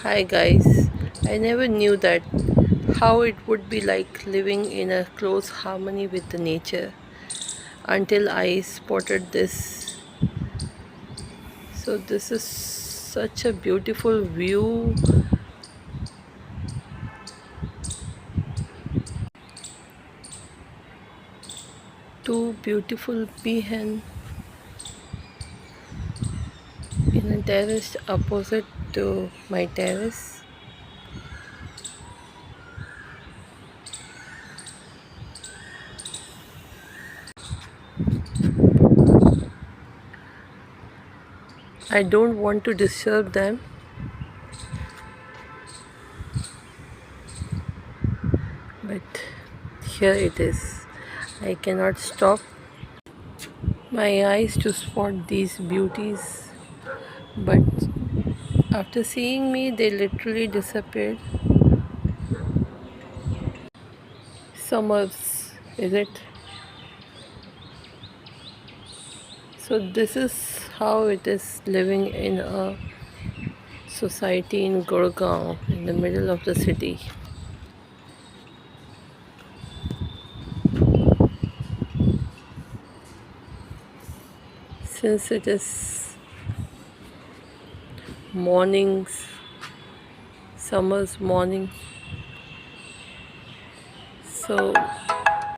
Hi guys, I never knew that how it would be like living in a close harmony with the nature until I spotted this. So this is such a beautiful view. Two beautiful peahens in a terrace opposite to my terrace. I don't want to disturb them, but here it is. I cannot stop my eyes to spot these beauties, but after seeing me, they literally disappeared. Summers, is it? So, this is how it is living in a society in Gurgaon, in the middle of the city. Since it is mornings, summer's morning, so